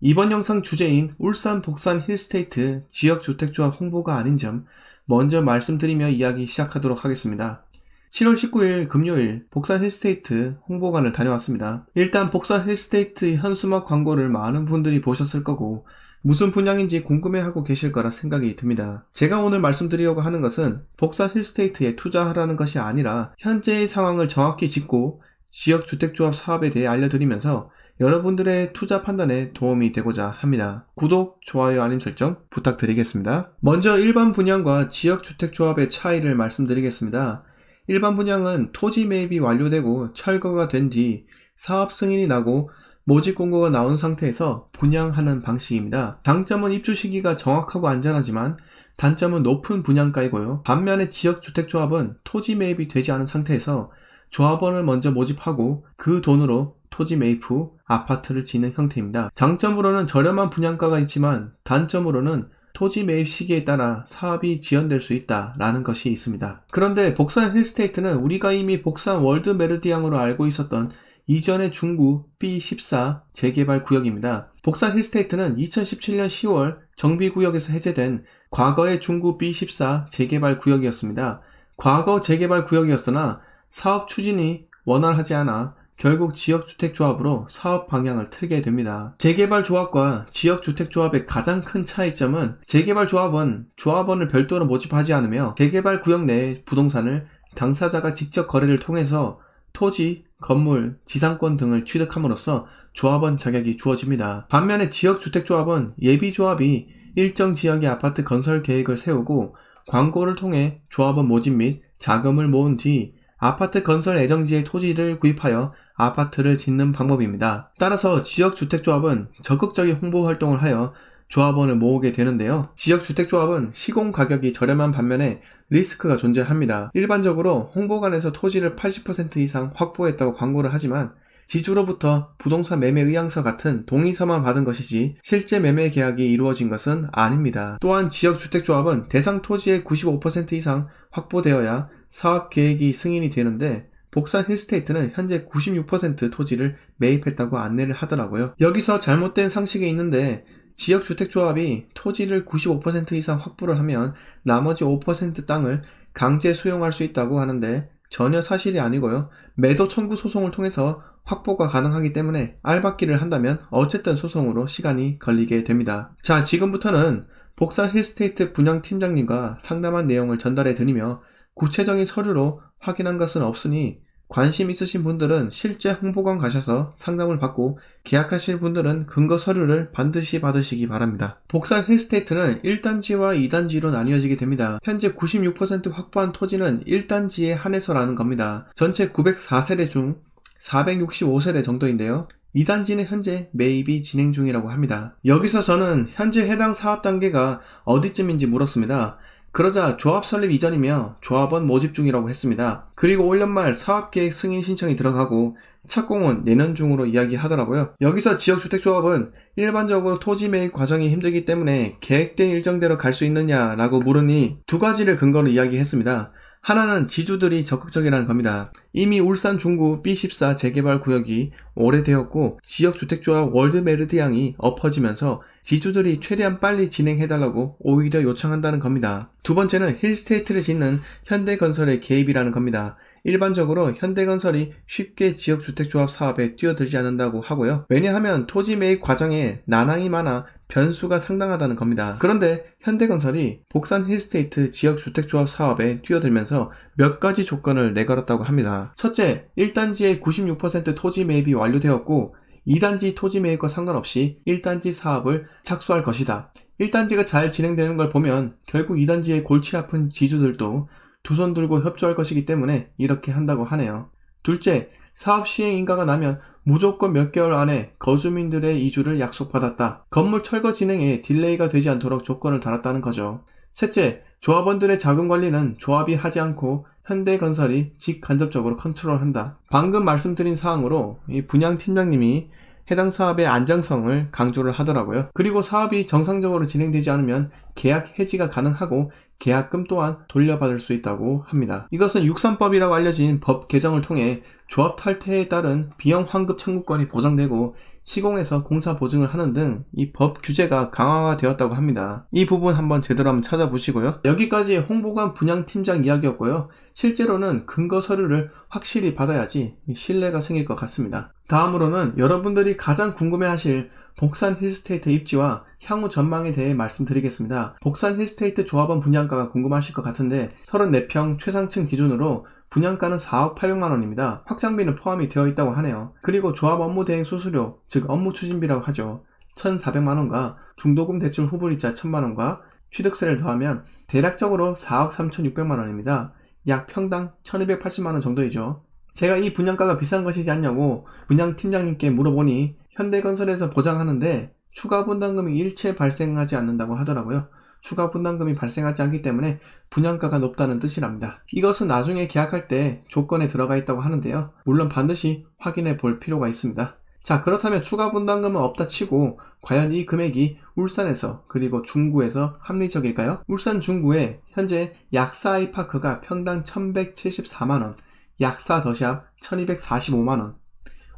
이번 영상 주제인 울산 복산 힐스테이트 지역주택조합 홍보가 아닌 점 먼저 말씀드리며 이야기 시작하도록 하겠습니다. 7월 19일 금요일 복산 힐스테이트 홍보관을 다녀왔습니다. 일단 복산 힐스테이트 현수막 광고를 많은 분들이 보셨을 거고 무슨 분양인지 궁금해하고 계실 거라 생각이 듭니다. 제가 오늘 말씀드리려고 하는 것은 복산 힐스테이트에 투자하라는 것이 아니라 현재의 상황을 정확히 짚고 지역주택조합 사업에 대해 알려드리면서 여러분들의 투자 판단에 도움이 되고자 합니다. 구독, 좋아요, 알림 설정 부탁드리겠습니다. 먼저 일반 분양과 지역주택조합의 차이를 말씀드리겠습니다. 일반 분양은 토지 매입이 완료되고 철거가 된 뒤 사업 승인이 나고 모집 공고가 나온 상태에서 분양하는 방식입니다. 장점은 입주 시기가 정확하고 안전하지만 단점은 높은 분양가이고요. 반면에 지역주택조합은 토지 매입이 되지 않은 상태에서 조합원을 먼저 모집하고 그 돈으로 토지 매입 후 아파트를 짓는 형태입니다. 장점으로는 저렴한 분양가가 있지만 단점으로는 토지 매입 시기에 따라 사업이 지연될 수 있다라는 것이 있습니다. 그런데 복산 힐스테이트는 우리가 이미 복산 월드 메르디앙으로 알고 있었던 이전의 중구 B14 재개발 구역입니다. 복산 힐스테이트는 2017년 10월 정비구역에서 해제된 과거의 중구 B14 재개발 구역이었습니다. 과거 재개발 구역이었으나 사업 추진이 원활하지 않아 결국 지역주택조합으로 사업 방향을 틀게 됩니다. 재개발조합과 지역주택조합의 가장 큰 차이점은 재개발조합은 조합원을 별도로 모집하지 않으며 재개발 구역 내의 부동산을 당사자가 직접 거래를 통해서 토지, 건물, 지상권 등을 취득함으로써 조합원 자격이 주어집니다. 반면에 지역주택조합은 예비조합이 일정 지역의 아파트 건설 계획을 세우고 광고를 통해 조합원 모집 및 자금을 모은 뒤 아파트 건설 예정지의 토지를 구입하여 아파트를 짓는 방법입니다. 따라서 지역주택조합은 적극적인 홍보 활동을 하여 조합원을 모으게 되는데요. 지역주택조합은 시공 가격이 저렴한 반면에 리스크가 존재합니다. 일반적으로 홍보관에서 토지를 80% 이상 확보했다고 광고를 하지만 지주로부터 부동산 매매 의향서 같은 동의서만 받은 것이지 실제 매매 계약이 이루어진 것은 아닙니다. 또한 지역주택조합은 대상 토지의 95% 이상 확보되어야 사업 계획이 승인이 되는데 복산 힐스테이트는 현재 96% 토지를 매입했다고 안내를 하더라고요. 여기서 잘못된 상식이 있는데 지역주택조합이 토지를 95% 이상 확보를 하면 나머지 5% 땅을 강제 수용할 수 있다고 하는데 전혀 사실이 아니고요. 매도 청구 소송을 통해서 확보가 가능하기 때문에 알박기를 한다면 어쨌든 소송으로 시간이 걸리게 됩니다. 자, 지금부터는 복산 힐스테이트 분양팀장님과 상담한 내용을 전달해 드리며 구체적인 서류로 확인한 것은 없으니 관심 있으신 분들은 실제 홍보관 가셔서 상담을 받고 계약하실 분들은 근거 서류를 반드시 받으시기 바랍니다. 복산 힐스테이트는 1단지와 2단지로 나뉘어지게 됩니다. 현재 96% 확보한 토지는 1단지에 한해서라는 겁니다. 전체 904세대 중 465세대 정도인데요. 2단지는 현재 매입이 진행 중이라고 합니다. 여기서 저는 현재 해당 사업 단계가 어디쯤인지 물었습니다. 그러자 조합 설립 이전이며 조합원 모집 중이라고 했습니다. 그리고 올 연말 사업계획 승인 신청이 들어가고 착공은 내년 중으로 이야기하더라고요. 여기서 지역주택조합은 일반적으로 토지 매입 과정이 힘들기 때문에 계획된 일정대로 갈 수 있느냐라고 물으니 두 가지를 근거로 이야기했습니다. 하나는 지주들이 적극적이라는 겁니다. 이미 울산 중구 B14 재개발 구역이 오래되었고 지역주택조합 월드메르디앙이 엎어지면서 지주들이 최대한 빨리 진행해달라고 오히려 요청한다는 겁니다. 두 번째는 힐스테이트를 짓는 현대건설의 개입이라는 겁니다. 일반적으로 현대건설이 쉽게 지역주택조합 사업에 뛰어들지 않는다고 하고요. 왜냐하면 토지 매입 과정에 난항이 많아 변수가 상당하다는 겁니다. 그런데 현대건설이 복산 힐스테이트 지역주택조합 사업에 뛰어들면서 몇 가지 조건을 내걸었다고 합니다. 첫째, 1단지의 96% 토지 매입이 완료되었고 2단지 토지 매입과 상관없이 1단지 사업을 착수할 것이다. 1단지가 잘 진행되는 걸 보면 결국 2단지의 골치 아픈 지주들도 두 손 들고 협조할 것이기 때문에 이렇게 한다고 하네요. 둘째, 사업 시행 인가가 나면 무조건 몇 개월 안에 거주민들의 이주를 약속받았다. 건물 철거 진행에 딜레이가 되지 않도록 조건을 달았다는 거죠. 셋째, 조합원들의 자금 관리는 조합이 하지 않고 현대건설이 직간접적으로 컨트롤한다. 방금 말씀드린 사항으로 이 분양팀장님이 해당 사업의 안정성을 강조를 하더라고요. 그리고 사업이 정상적으로 진행되지 않으면 계약 해지가 가능하고 계약금 또한 돌려받을 수 있다고 합니다. 이것은 63법이라고 알려진 법 개정을 통해 조합 탈퇴에 따른 비용 환급 청구권이 보장되고 시공에서 공사 보증을 하는 등 이 법 규제가 강화가 되었다고 합니다. 이 부분 한번 제대로 한번 찾아보시고요. 여기까지 홍보관 분양팀장 이야기였고요. 실제로는 근거 서류를 확실히 받아야지 신뢰가 생길 것 같습니다. 다음으로는 여러분들이 가장 궁금해하실 복산 힐스테이트 입지와 향후 전망에 대해 말씀드리겠습니다. 복산 힐스테이트 조합원 분양가가 궁금하실 것 같은데 34평 최상층 기준으로 분양가는 4억 800만원입니다. 확장비는 포함이 되어 있다고 하네요. 그리고 조합 업무 대행 수수료, 즉 업무 추진비라고 하죠. 1,400만원과 중도금 대출 후불이자 1,000만원과 취득세를 더하면 대략적으로 4억 3,600만원입니다. 약 평당 1,280만원 정도이죠. 제가 이 분양가가 비싼 것이지 않냐고 분양팀장님께 물어보니 현대건설에서 보장하는데 추가 분담금이 일체 발생하지 않는다고 하더라고요. 추가 분담금이 발생하지 않기 때문에 분양가가 높다는 뜻이랍니다. 이것은 나중에 계약할 때 조건에 들어가 있다고 하는데요. 물론 반드시 확인해 볼 필요가 있습니다. 자, 그렇다면 추가 분담금은 없다 치고 과연 이 금액이 울산에서 그리고 중구에서 합리적일까요? 울산 중구에 현재 약사 아이파크가 평당 1,174만원, 약사 더샵 1,245만원,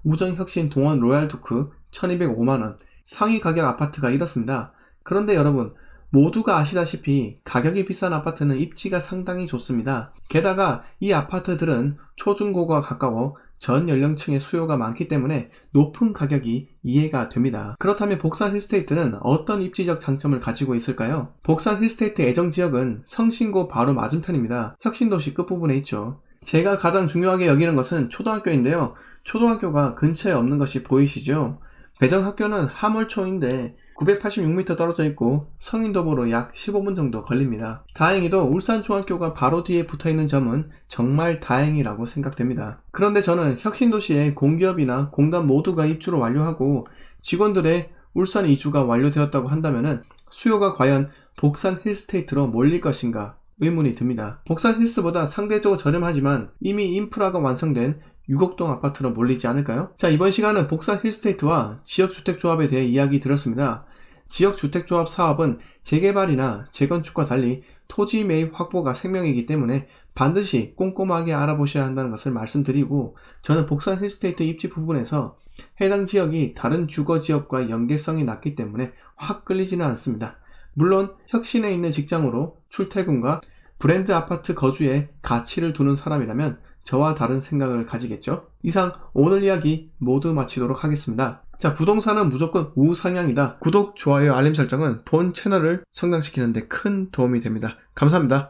우정혁신 동원 로얄두크 1,205만원, 상위 가격 아파트가 이렇습니다. 그런데 여러분, 모두가 아시다시피 가격이 비싼 아파트는 입지가 상당히 좋습니다. 게다가 이 아파트들은 초중고가 가까워 전 연령층의 수요가 많기 때문에 높은 가격이 이해가 됩니다. 그렇다면 복산 힐스테이트는 어떤 입지적 장점을 가지고 있을까요? 복산 힐스테이트 애정지역은 성신고 바로 맞은편입니다. 혁신도시 끝부분에 있죠. 제가 가장 중요하게 여기는 것은 초등학교인데요. 초등학교가 근처에 없는 것이 보이시죠? 배정학교는 하물초인데 986m 떨어져 있고 성인도보로 약 15분 정도 걸립니다. 다행히도 울산중학교가 바로 뒤에 붙어있는 점은 정말 다행이라고 생각됩니다. 그런데 저는 혁신도시에 공기업이나 공단 모두가 입주를 완료하고 직원들의 울산 이주가 완료되었다고 한다면 수요가 과연 복산 힐스테이트로 몰릴 것인가 의문이 듭니다. 복산 힐스보다 상대적으로 저렴하지만 이미 인프라가 완성된 6억동 아파트로 몰리지 않을까요? 자, 이번 시간은 복산 힐스테이트와 지역주택조합에 대해 이야기 드렸습니다. 지역주택조합 사업은 재개발이나 재건축과 달리 토지 매입 확보가 생명이기 때문에 반드시 꼼꼼하게 알아보셔야 한다는 것을 말씀드리고, 저는 복산 힐스테이트 입지 부분에서 해당 지역이 다른 주거지역과 연계성이 낮기 때문에 확 끌리지는 않습니다. 물론 혁신에 있는 직장으로 출퇴근과 브랜드 아파트 거주에 가치를 두는 사람이라면 저와 다른 생각을 가지겠죠. 이상 오늘 이야기 모두 마치도록 하겠습니다. 자, 부동산은 무조건 우상향이다. 구독, 좋아요, 알림 설정은 본 채널을 성장시키는 데 큰 도움이 됩니다. 감사합니다.